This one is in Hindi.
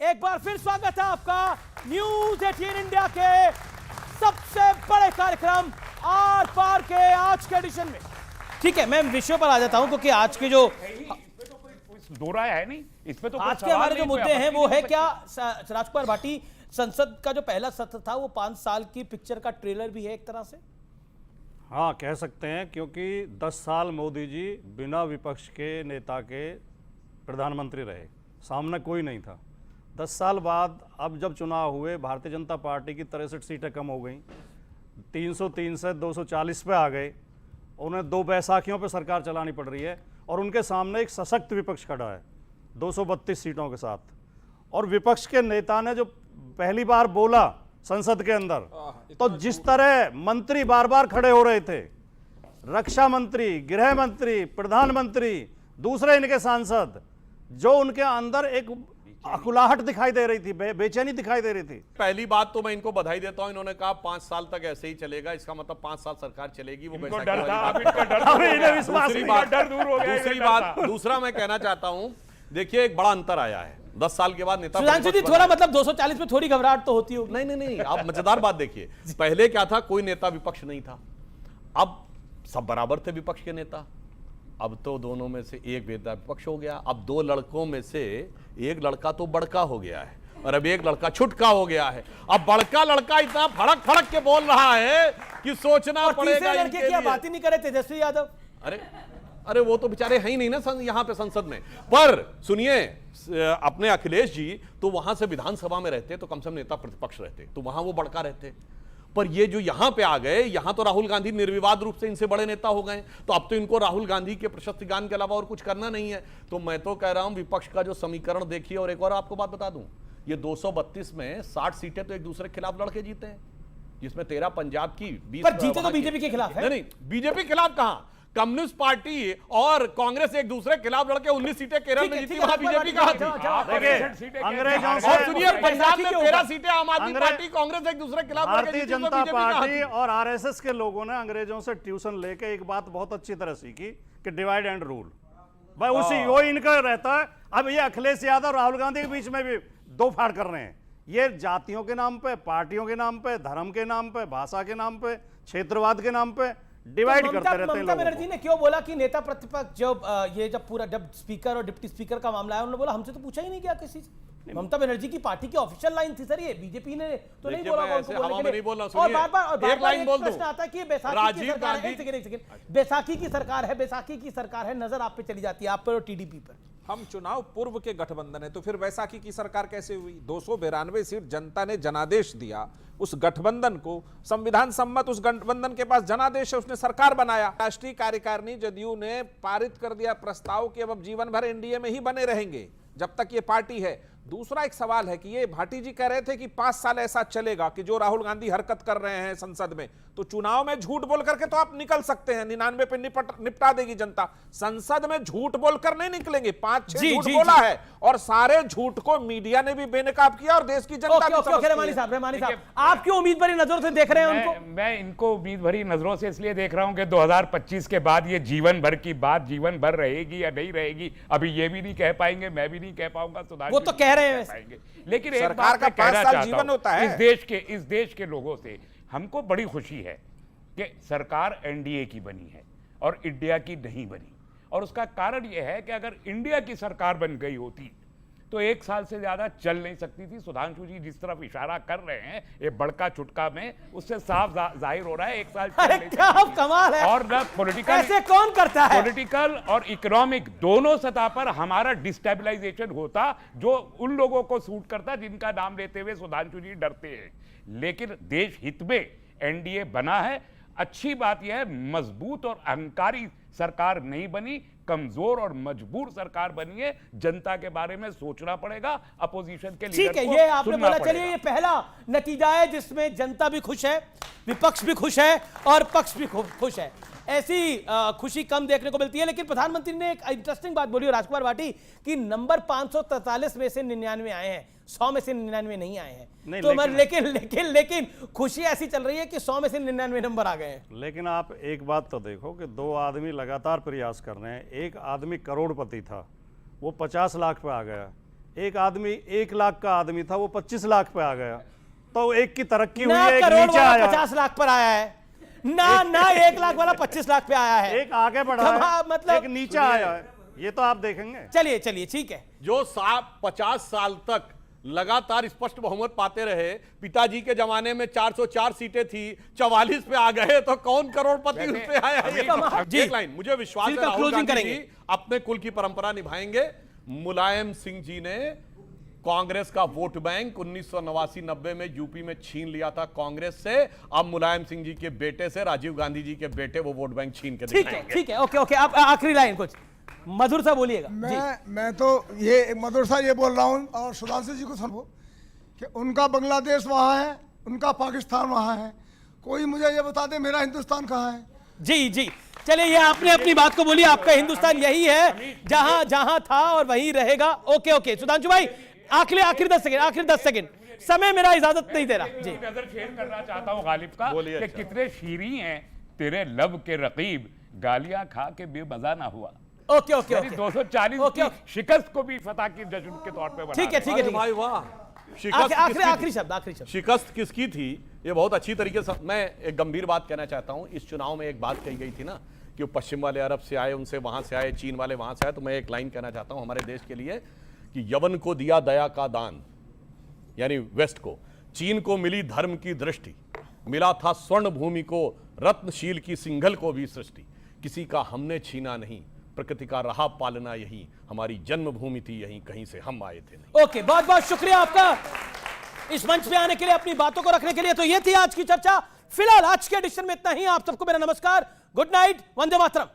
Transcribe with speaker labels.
Speaker 1: एक बार फिर स्वागत है आपका न्यूज 18 इंडिया के सबसे बड़े कार्यक्रम आर पार के आज के एडिशन में। ठीक है, मैं विषय पर आ जाता हूं क्योंकि आज के जो
Speaker 2: दो राय है नहीं इस पे तो
Speaker 1: आज के हमारे जो मुद्दे हैं वो है क्या राजकुमार भाटी, संसद का जो पहला सत्र था वो 5 साल की पिक्चर का ट्रेलर भी है एक तरह से।
Speaker 3: हाँ, कह सकते हैं, क्योंकि 10 साल मोदी जी बिना विपक्ष के नेता के प्रधानमंत्री रहे, सामने कोई नहीं था। 10 साल बाद अब जब चुनाव हुए, भारतीय जनता पार्टी की 63 सीटें कम हो गई, 303 से 240 पे आ गए। उन्हें 2 बैसाखियों पे सरकार चलानी पड़ रही है और उनके सामने एक सशक्त विपक्ष खड़ा है 232 सीटों के साथ। और विपक्ष के नेता ने जो पहली बार बोला संसद के अंदर, तो जिस तरह मंत्री बार बार खड़े हो रहे थे, रक्षा मंत्री, गृह मंत्री, प्रधानमंत्री, दूसरे इनके सांसद, जो उनके अंदर एक अकुलाहट दिखाई दे रही थी, बेचैनी दिखाई दे रही थी।
Speaker 4: पहली बात तो मैं इनको बधाई देता हूं, इन्होंने कहा 5 साल तक ऐसे ही चलेगा, इसका मतलब 5 साल सरकार चलेगी। वो दूसरा मैं कहना चाहता हूं, देखिए एक बड़ा अंतर आया है 10 साल के बाद। नेता
Speaker 1: सुधांशु जी थोड़ा मतलब 240 में थोड़ी घबराहट तो होती होगी।
Speaker 4: नहीं, आप मजेदार बात देखिए, पहले क्या था, कोई नेता विपक्ष नहीं था, अब सब बराबर थे विपक्ष के नेता। अब तो दोनों में से एक नेता विपक्ष हो गया। अब 2 लड़कों में से एक लड़का तो बड़का हो गया है और अब एक लड़का छुटका हो गया है। अब बड़का लड़का इतना फड़क फड़क के बोल रहा है कि सोचना पड़ेगा।
Speaker 1: लड़के की बात ही नहीं करे तेजस्वी यादव।
Speaker 4: अरे वो तो बेचारे हैं ही नहीं ना यहां पे संसद में। पर सुनिए, अपने अखिलेश जी तो वहां से विधानसभा में रहते तो कम से कम नेता प्रतिपक्ष रहते, तो वहां वो बड़का रहते। पर ये जो यहां पे आ गए, यहां तो राहुल गांधी निर्विवाद रूप से इनसे बड़े नेता हो गए, तो अब तो इनको राहुल गांधी के प्रशस्ति गान के अलावा और कुछ करना नहीं है। तो मैं तो कह रहा हूं विपक्ष का जो समीकरण देखिए। और एक और आपको बात बता दूं, ये 232 में 60 सीटें तो एक दूसरे के खिलाफ लड़के जीते हैं, जिसमें 13 पंजाब की, 20
Speaker 1: पर जीते तो बीजेपी के खिलाफ है।
Speaker 4: नहीं, बीजेपी के खिलाफ कहां, कम्युनिस्ट पार्टी और कांग्रेस एक दूसरे के खिलाफ लड़के 19 सीटें केरल में जीती, वहां बीजेपी कहां थी?
Speaker 3: अंग्रेजों से,
Speaker 4: और सुनिए पंजाब में 13 सीटें आम आदमी पार्टी, कांग्रेस एक दूसरे के खिलाफ लड़के
Speaker 3: भारतीय
Speaker 4: जीती,
Speaker 3: जनता पार्टी
Speaker 4: थी?
Speaker 3: और आरएसएस के लोगों ने अंग्रेजों से ट्यूशन लेके एक बात बहुत अच्छी तरह सीखी कि डिवाइड एंड रूल। भाई उसी वो इनका रहता है। अब ये अखिलेश यादव राहुल गांधी के बीच में भी 2 फाड़ कर रहे हैं। ये जातियों के नाम पे, पार्टियों के नाम पे, धर्म के नाम पे, भाषा के नाम पे, क्षेत्रवाद के नाम पे डिवाइड करते रहते हैं लोगों को।
Speaker 1: ममता बनर्जी ने क्यों बोला कि नेता प्रतिपक्ष जब स्पीकर और डिप्टी स्पीकर का मामला है, उन्होंने बोला हमसे तो पूछा ही नहीं गया किसी से। ममता बनर्जी की पार्टी की ऑफिशियल लाइन थी सर, ये बीजेपी ने तो नहीं बोला। और बार-बार एक प्रश्न आता है कि बैसाखी की सरकार है, नजर आप पे चली जाती है, आप पर और टीडीपी पर।
Speaker 5: हम चुनाव पूर्व के गठबंधन है, तो फिर बैसाखी की सरकार कैसे हुई? 292 सीट जनता ने जनादेश दिया उस गठबंधन को, संविधान सम्मत उस गठबंधन के पास जनादेश है, उसने सरकार बनाया। राष्ट्रीय कार्यकारिणी जदयू ने पारित कर दिया प्रस्ताव कि अब जीवन भर एनडीए में ही बने रहेंगे जब तक ये पार्टी है। दूसरा एक सवाल है कि ये भाटी जी कह रहे थे कि 5 साल ऐसा चलेगा कि जो राहुल गांधी हरकत कर रहे हैं संसद में, तो चुनाव में झूठ बोल करके तो आप निकल सकते हैं, 99 पे निपटा देगी जनता। संसद में झूठ बोलकर नहीं निकलेंगे। 5-6 झूठ बोला है और सारे झूठ को मीडिया ने भी बेनकाब किया और देश की जनता भी।
Speaker 1: रहमानी साहब, आप क्यों उम्मीद भरी नजरों से देख रहे हैं उनको?
Speaker 2: मैं इनको उम्मीद भरी नजरों से इसलिए देख रहा हूं कि 2025 के बाद ये जीवन भर की बात जीवन भर रहेगी या नहीं रहेगी, अभी ये भी नहीं कह पाएंगे, मैं भी नहीं कह पाऊंगा,
Speaker 1: वो तो कह रहे हैं।
Speaker 2: लेकिन एक बात मैं कहना चाहता हूं, इस देश के लोगों से हमको बड़ी खुशी है कि सरकार एनडीए की बनी है और इंडिया की नहीं बनी। और उसका कारण यह है कि अगर इंडिया की सरकार बन गई होती तो 1 साल से ज्यादा चल नहीं सकती थी। सुधांशु जी जिस तरफ इशारा कर रहे हैं ये बड़का चुटका में, उससे साफ जाहिर हो रहा है 1 साल
Speaker 1: चल नहीं क्या कमाल है।
Speaker 2: और न पॉलिटिकल,
Speaker 1: ऐसे कौन करता है?
Speaker 2: पॉलिटिकल और इकोनॉमिक दोनों सतह पर हमारा डिस्टेबलाइजेशन होता, जो उन लोगों को सूट करता जिनका नाम लेते हुए सुधांशु जी डरते हैं। लेकिन देश हित में एनडीए बना है। अच्छी बात यह है मजबूत और अहंकारी सरकार नहीं बनी, कमजोर और मजबूर सरकार बनी है। जनता के बारे में सोचना पड़ेगा, अपोजिशन के लीडर को
Speaker 1: ठीक है, ये आपने बोला। चलिए, ये पहला नतीजा है जिसमें जनता भी खुश है, विपक्ष भी खुश है और पक्ष भी खुश है। ऐसी खुशी कम देखने को मिलती है। लेकिन प्रधानमंत्री ने एक इंटरेस्टिंग बात बोली राजकुमार भाटी कि नंबर 543 में से 99 आए हैं, 100 में से 99 नहीं आए हैं। तो लेकिन खुशी ऐसी चल रही है कि 100 में से 99 नंबर आ गए हैं।
Speaker 3: लेकिन आप एक बात तो देखो कि 2 आदमी लगातार प्रयास कर रहे हैं। एक आदमी करोड़पति था, वो 50 लाख पे आ गया। एक आदमी 1 लाख का आदमी था, वो 25 लाख पे आ गया। तो एक की तरक्की हुई
Speaker 1: ना
Speaker 3: है, एक
Speaker 1: करोड़
Speaker 3: नीचे
Speaker 1: वाला
Speaker 3: आया।
Speaker 1: 50 लाख पर आया है, ना 1 लाख वाला 25 लाख पे आया है।
Speaker 3: एक आगे बढ़ा
Speaker 1: हाँ,
Speaker 3: है,
Speaker 1: मतलब
Speaker 3: एक नीचे आया है, ये तो आप देखेंगे।
Speaker 1: चलिए चलिए ठीक है।
Speaker 4: जो 50 साल तक लगातार स्पष्ट बहुमत पाते रहे, पिताजी के जमाने में 404 सीटें थी, 44 पे आ गए, तो कौन करोड़पति उस पे आया? ये
Speaker 1: जी।
Speaker 4: एक लाइन, मुझे विश्वास है
Speaker 1: फिर
Speaker 4: राहुल
Speaker 1: closing
Speaker 4: गांधी
Speaker 1: करेंगे।
Speaker 4: जी अपने कुल की परंपरा निभाएंगे। मुलायम सिंह जी ने कांग्रेस का वोट बैंक 1989-90 में यूपी में छीन लिया था कांग्रेस से। अब मुलायम सिंह जी के बेटे से, राजीव गांधी जी के बेटे, वो वोट बैंक छीन के दिखाएंगे।
Speaker 1: ठीक है, ओके ओके। आप आखिरी लाइन कुछ मधुर सा बोलिएगा जी।
Speaker 6: मैं तो ये मधुर सा ये बोल रहा हूँ, और सुधांशु जी को सुनो कि उनका बांग्लादेश वहाँ है, उनका पाकिस्तान वहाँ है, कोई मुझे ये बता दे मेरा हिंदुस्तान कहाँ है?
Speaker 1: जी जी, चलिए, ये आपने अपनी बात को बोली। आपका हिंदुस्तान यही है, जहां जहां था और वहीं रहेगा। ओके ओके सुधांशु भाई, आखिरी 10 सेकंड, समय मेरा इजाजत नहीं दे रहा जी।
Speaker 2: नजर शेयर करना चाहता हूँ गालिब का
Speaker 4: बोलिए।
Speaker 2: कि
Speaker 4: अच्छा।
Speaker 2: कितने शीरी हैं तेरे लब के रकीब, गालियां खा के बेमजा ना हुआ।
Speaker 1: ओके ओके
Speaker 2: यानी
Speaker 1: ओके
Speaker 2: 240
Speaker 1: ओके,
Speaker 2: की शिकस्त को भी फतह की जश्न के तौर पे बना
Speaker 1: ठीक है
Speaker 2: रहे
Speaker 1: ठीक है
Speaker 4: अरे
Speaker 1: ठीक है।
Speaker 4: भाई वाह, शिकस्त
Speaker 1: आखिरी
Speaker 4: किसकी
Speaker 1: आखिरी
Speaker 4: थी?
Speaker 1: शब्द
Speaker 4: शिकस्त किसकी थी? ये बहुत अच्छी तरीके से मैं एक गंभीर बात कहना चाहता हूं। इस चुनाव में एक बात कही गई थी ना कि वो पश्चिम वाले अरब से आए, उनसे वहां से आए, चीन वाले वहां से आए। तो मैं एक लाइन कहना चाहता हूं हमारे देश के लिए कि यवन को दिया दया का दान, यानी वेस्ट को, चीन को मिली धर्म की दृष्टि, मिला था स्वर्ण भूमि को, रत्नशील की सिंघल को भी सृष्टि। किसी का हमने छीना नहीं, प्रकृति का रहा पालना यही, हमारी जन्मभूमि थी यहीं, कहीं से हम आए थे नहीं।
Speaker 1: ओके, बहुत बहुत शुक्रिया आपका इस मंच पे आने के लिए, अपनी बातों को रखने के लिए। तो ये थी आज की चर्चा। फिलहाल आज के एडिशन में इतना ही। आप सबको मेरा नमस्कार, गुड नाइट, वंदे मातरम।